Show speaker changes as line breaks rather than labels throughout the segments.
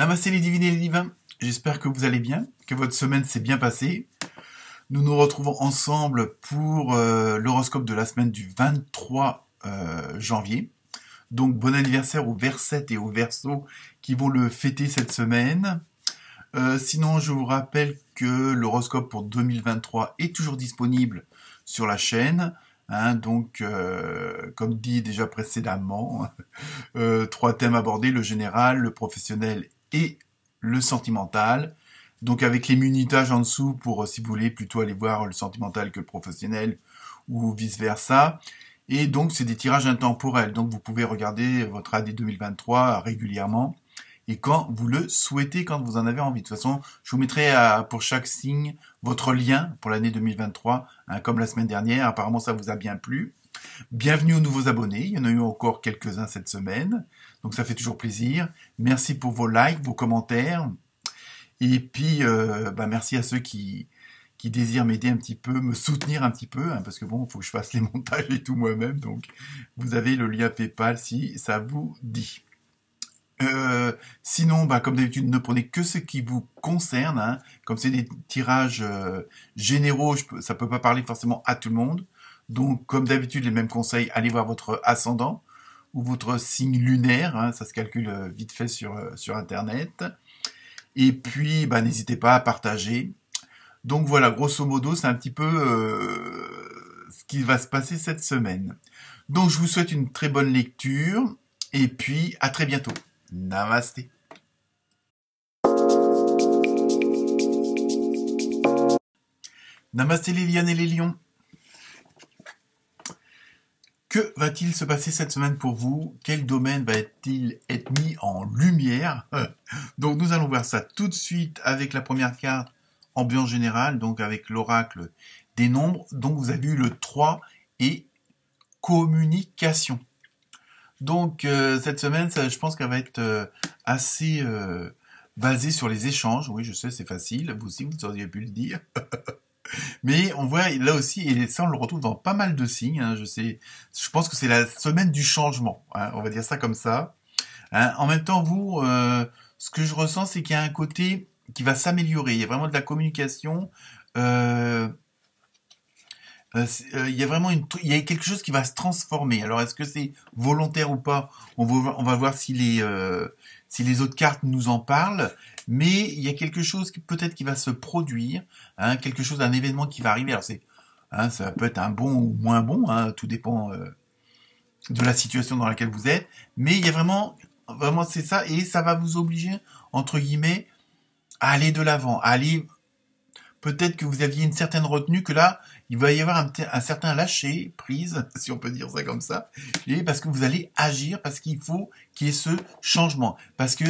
Namasté les divines et les divins, j'espère que vous allez bien, que votre semaine s'est bien passée. Nous nous retrouvons ensemble pour l'horoscope de la semaine du 23 janvier. Donc bon anniversaire aux Versettes et aux Verseaux qui vont le fêter cette semaine. Sinon, je vous rappelle que l'horoscope pour 2023 est toujours disponible sur la chaîne. Donc, comme dit déjà précédemment, 3 thèmes abordés, le général, le professionnel et le sentimental. Donc avec les munitages en dessous pour, si vous voulez, plutôt aller voir le sentimental que le professionnel ou vice-versa. Et donc c'est des tirages intemporels, donc vous pouvez regarder votre année 2023 régulièrement et quand vous le souhaitez, quand vous en avez envie. De toute façon, je vous mettrai pour chaque signe votre lien pour l'année 2023, comme la semaine dernière. Apparemment, ça vous a bien plu. Bienvenue aux nouveaux abonnés. Il y en a eu encore quelques-uns cette semaine, donc ça fait toujours plaisir. Merci pour vos likes, vos commentaires. Et puis, merci à ceux qui désirent m'aider un petit peu, me soutenir un petit peu, parce que bon, il faut que je fasse les montages et tout moi-même. Donc, vous avez le lien PayPal si ça vous dit. Sinon, comme d'habitude, ne prenez que ce qui vous concerne. Comme c'est des tirages généraux, ça peut pas parler forcément à tout le monde. Donc, comme d'habitude, les mêmes conseils, allez voir votre ascendant ou votre signe lunaire. Ça se calcule vite fait sur Internet. Et puis, n'hésitez pas à partager. Donc voilà, grosso modo, c'est un petit peu ce qui va se passer cette semaine. Donc, je vous souhaite une très bonne lecture. Et puis, à très bientôt. Namasté. Namasté les lions et les lions. Que va-t-il se passer cette semaine pour vous? Quel domaine va-t-il être mis en lumière? Donc nous allons voir ça tout de suite avec la première carte, ambiance générale, donc avec l'oracle des nombres. Donc vous avez eu le 3 et communication. Donc cette semaine, je pense qu'elle va être assez basée sur les échanges. Oui, je sais, c'est facile. Vous aussi, vous auriez pu le dire. Mais on voit là aussi, et ça on le retrouve dans pas mal de signes. Je pense que c'est la semaine du changement. On va dire ça comme ça. En même temps, vous, ce que je ressens, c'est qu'il y a un côté qui va s'améliorer. Il y a vraiment de la communication. Il y a vraiment il y a quelque chose qui va se transformer. Alors, est-ce que c'est volontaire ou pas? On va voir si les autres cartes nous en parlent. Mais il y a quelque chose peut-être qui va se produire, quelque chose, un événement qui va arriver. Alors ça peut être un bon ou moins bon, tout dépend de la situation dans laquelle vous êtes. Mais il y a vraiment c'est ça, et ça va vous obliger entre guillemets à aller de l'avant, à aller. Peut-être que vous aviez une certaine retenue, que là, il va y avoir un certain lâcher prise, si on peut dire ça comme ça, et parce que vous allez agir, parce qu'il faut qu'il y ait ce changement, parce que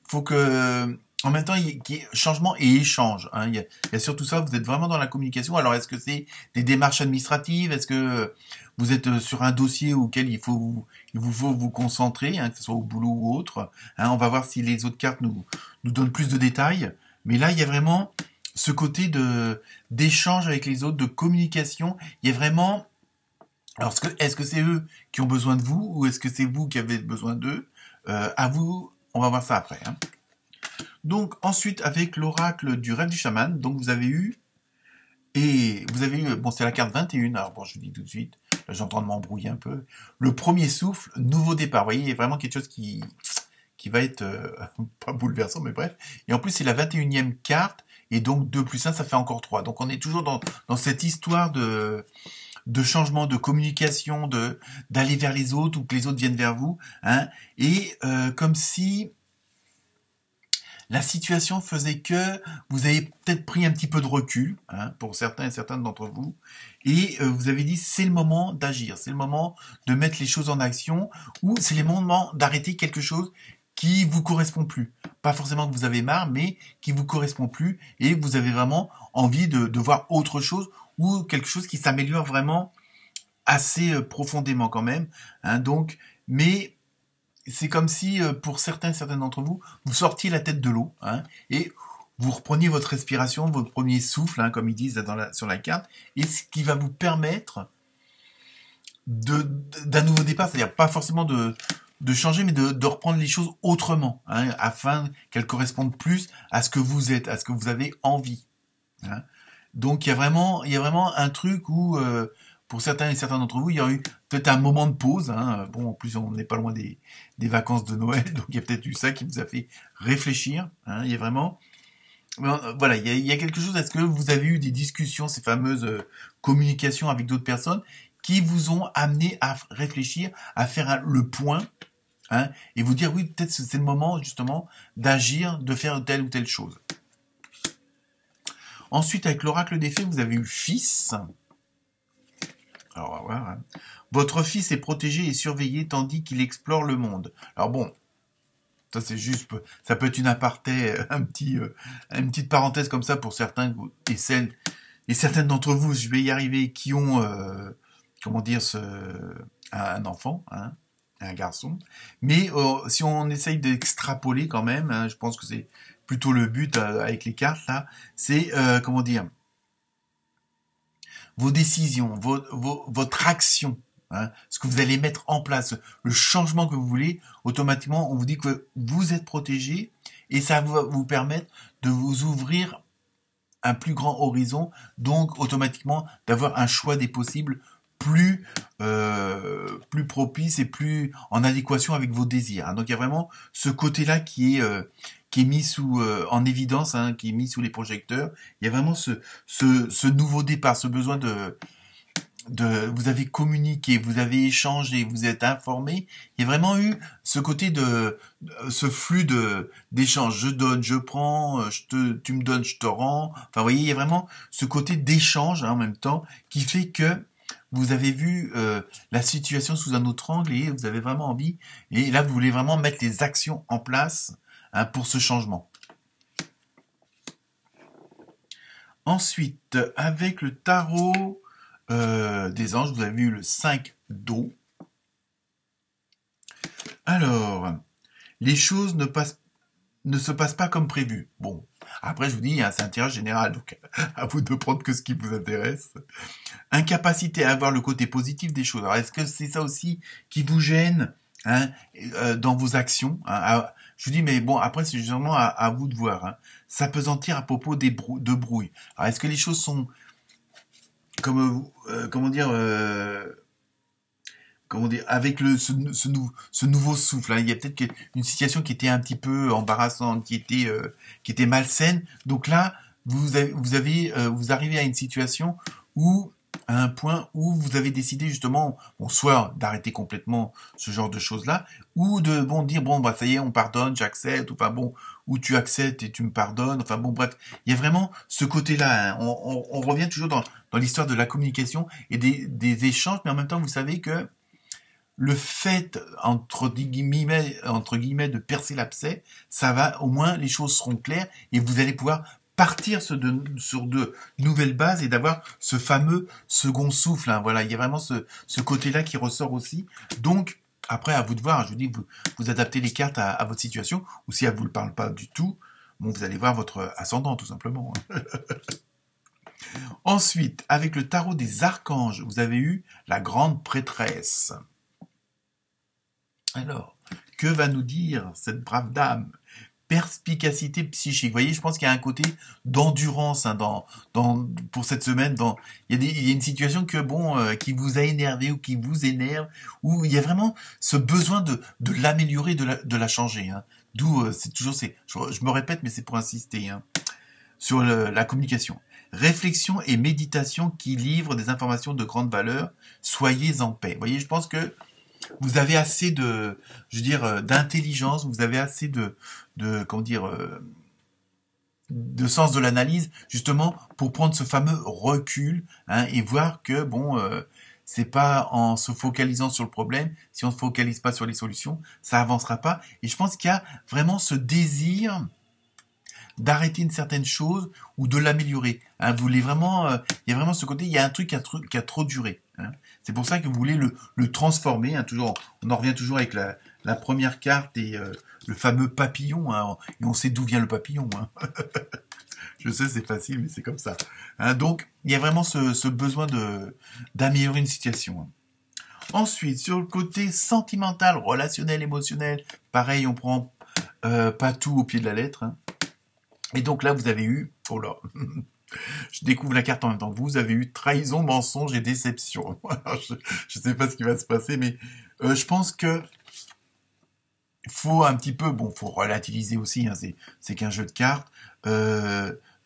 faut que, en même temps, il y ait changement et échange. Il y a surtout ça. Vous êtes vraiment dans la communication. Alors, est-ce que c'est des démarches administratives? Est-ce que vous êtes sur un dossier auquel il vous faut vous concentrer, que ce soit au boulot ou autre? On va voir si les autres cartes nous donnent plus de détails. Mais là, il y a vraiment ce côté d'échange avec les autres, de communication. Il y a vraiment. Alors, est-ce que c'est eux qui ont besoin de vous, ou est-ce que c'est vous qui avez besoin d'eux? À vous, on va voir ça après. Donc ensuite, avec l'oracle du rêve du chaman, donc vous avez eu, bon, c'est la carte 21. Alors bon, je vous dis tout de suite, là j'entends de m'embrouiller un peu. Le premier souffle, nouveau départ. Vous voyez, il y a vraiment quelque chose qui va être pas bouleversant, mais bref. Et en plus, c'est la 21e carte. Et donc 2 plus 1, ça fait encore 3. Donc on est toujours dans cette histoire de changement, de communication, d'aller vers les autres ou que les autres viennent vers vous. Et comme si la situation faisait que vous avez peut-être pris un petit peu de recul, pour certains et certaines d'entre vous, et vous avez dit c'est le moment d'agir, c'est le moment de mettre les choses en action, ou c'est le moment d'arrêter quelque chose qui vous correspond plus. Pas forcément que vous avez marre, mais qui vous correspond plus, et vous avez vraiment envie de voir autre chose, ou quelque chose qui s'améliore vraiment assez profondément quand même. Donc, mais c'est comme si, pour certains et certaines d'entre vous, vous sortiez la tête de l'eau, et vous repreniez votre respiration, votre premier souffle, comme ils disent sur la carte, et ce qui va vous permettre d'un nouveau départ, c'est-à-dire pas forcément de de changer, mais de reprendre les choses autrement, hein, afin qu'elles correspondent plus à ce que vous êtes, à ce que vous avez envie. Hein. Donc il y a vraiment un truc où, pour certains et certains d'entre vous, il y a eu peut-être un moment de pause. Hein. Bon, en plus, on n'est pas loin des vacances de Noël, donc il y a peut-être eu ça qui vous a fait réfléchir. Hein. Il y a vraiment, voilà, il y a quelque chose. Est-ce que vous avez eu des discussions, ces fameuses communications avec d'autres personnes, qui vous ont amené à réfléchir, à faire le point, hein, et vous dire oui, peut-être c'est le moment justement d'agir, de faire telle ou telle chose. Ensuite, avec l'oracle des fées, vous avez eu fils. Alors, on va voir. Hein. Votre fils est protégé et surveillé tandis qu'il explore le monde. Alors bon, ça c'est juste, ça peut être une aparté, une petite parenthèse comme ça pour certains et certaines d'entre vous, je vais y arriver, qui ont, comment dire, un enfant, hein, un garçon. Mais si on essaye d'extrapoler quand même, hein, je pense que c'est plutôt le but avec les cartes là, c'est comment dire, vos décisions, votre action, hein, ce que vous allez mettre en place, le changement que vous voulez, automatiquement on vous dit que vous êtes protégé et ça va vous permettre de vous ouvrir un plus grand horizon, donc automatiquement d'avoir un choix des possibles plus propice et plus en adéquation avec vos désirs. Hein. Donc il y a vraiment ce côté-là qui est mis en évidence, hein, qui est mis sous les projecteurs. Il y a vraiment ce nouveau départ, ce besoin vous avez communiqué, vous avez échangé, vous êtes informé. Il y a vraiment eu ce côté ce flux d'échange. Je donne, je prends, tu me donnes, je te rends. Enfin, vous voyez, il y a vraiment ce côté d'échange, hein, en même temps, qui fait que vous avez vu la situation sous un autre angle et vous avez vraiment envie. Et là, vous voulez vraiment mettre les actions en place, hein, pour ce changement. Ensuite, avec le tarot des anges, vous avez eu le 5 d'eau. Alors, les choses ne se passent pas comme prévu. Bon, après je vous dis, hein, c'est un tirage général, donc à vous de prendre que ce qui vous intéresse. Incapacité à avoir le côté positif des choses. Alors est-ce que c'est ça aussi qui vous gêne, hein, dans vos actions, hein, je vous dis, mais bon, après c'est justement à vous de voir. Hein. S'apesantir à propos de brouille. Alors est-ce que les choses sont comment dire, avec ce nouveau souffle, hein, il y a peut-être une situation qui était un petit peu embarrassante, qui était malsaine. Donc là, vous arrivez à une situation où, à un point où vous avez décidé justement, bon, soit d'arrêter complètement ce genre de choses-là, ou de dire bon bah ça y est, on pardonne, j'accepte, ou enfin bon, ou tu acceptes et tu me pardonnes, enfin bon bref, il y a vraiment ce côté-là. Hein. On revient toujours dans l'histoire de la communication et des échanges, mais en même temps vous savez que le fait, entre guillemets, de percer l'abcès, ça va, au moins, les choses seront claires et vous allez pouvoir partir sur de nouvelles bases et d'avoir ce fameux second souffle. Hein. Voilà, il y a vraiment ce côté-là qui ressort aussi. Donc, après, à vous de voir, je vous dis, vous adaptez les cartes à votre situation, ou si elle ne vous le parle pas du tout, bon, vous allez voir votre ascendant, tout simplement. Hein. Ensuite, avec le tarot des archanges, vous avez eu la grande prêtresse. Alors, que va nous dire cette brave dame? Perspicacité psychique. Vous voyez, je pense qu'il y a un côté d'endurance, hein, pour cette semaine. Il y a une situation qui vous a énervé ou qui vous énerve, où il y a vraiment ce besoin de l'améliorer, de la changer. Hein. D'où c'est toujours je me répète, mais c'est pour insister, hein, sur la communication. Réflexion et méditation qui livrent des informations de grande valeur. Soyez en paix. Vous voyez, je pense que vous avez assez d'intelligence, vous avez assez de sens de l'analyse, justement, pour prendre ce fameux recul, hein, et voir que, c'est pas en se focalisant sur le problème, si on se focalise pas sur les solutions, ça avancera pas. Et je pense qu'il y a vraiment ce désir d'arrêter une certaine chose ou de l'améliorer. Hein, vous voulez vraiment, il y a vraiment ce côté, il y a un truc qui a trop duré. Hein. C'est pour ça que vous voulez le transformer. Hein, on en revient toujours avec la première carte et le fameux papillon. Hein, et on sait d'où vient le papillon. Hein. Je sais, c'est facile, mais c'est comme ça. Hein, donc, il y a vraiment ce besoin d'améliorer une situation. Hein. Ensuite, sur le côté sentimental, relationnel, émotionnel, pareil, on prend pas tout au pied de la lettre. Hein. Et donc là, vous avez eu, oh là, je découvre la carte en même temps que vous avez eu trahison, mensonge et déception. je ne sais pas ce qui va se passer, mais je pense que faut un petit peu, bon, faut relativiser aussi, hein, c'est qu'un jeu de cartes.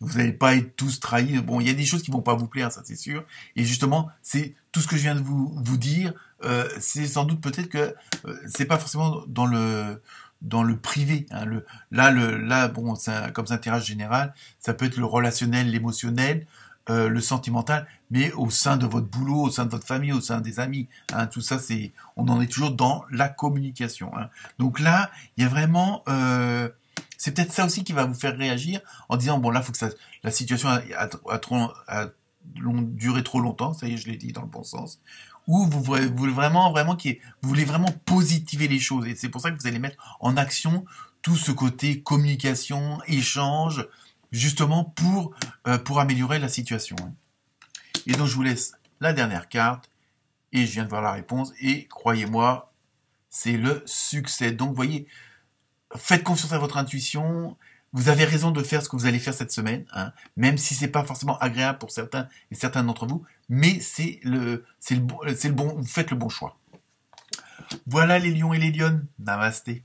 Vous n'allez pas être tous trahis. Bon, il y a des choses qui vont pas vous plaire, ça c'est sûr. Et justement, c'est tout ce que je viens de vous dire. C'est sans doute peut-être que c'est pas forcément dans le privé. Hein, là, bon, comme c'est un tirage général, ça peut être le relationnel, l'émotionnel, le sentimental, mais au sein de votre boulot, au sein de votre famille, au sein des amis. Hein, tout ça, on en est toujours dans la communication. Hein. Donc là, il y a vraiment c'est peut-être ça aussi qui va vous faire réagir en disant bon là faut que la situation a duré trop longtemps, ça y est je l'ai dit dans le bon sens, ou vous voulez vraiment vous voulez vraiment positiver les choses et c'est pour ça que vous allez mettre en action tout ce côté communication, échange, justement pour améliorer la situation. Et donc je vous laisse la dernière carte et je viens de voir la réponse et croyez-moi c'est le succès. Donc vous voyez, faites confiance à votre intuition. Vous avez raison de faire ce que vous allez faire cette semaine, hein, même si c'est pas forcément agréable pour certains et certains d'entre vous, mais c'est le bon, vous faites le bon choix. Voilà les lions et les lionnes. Namasté.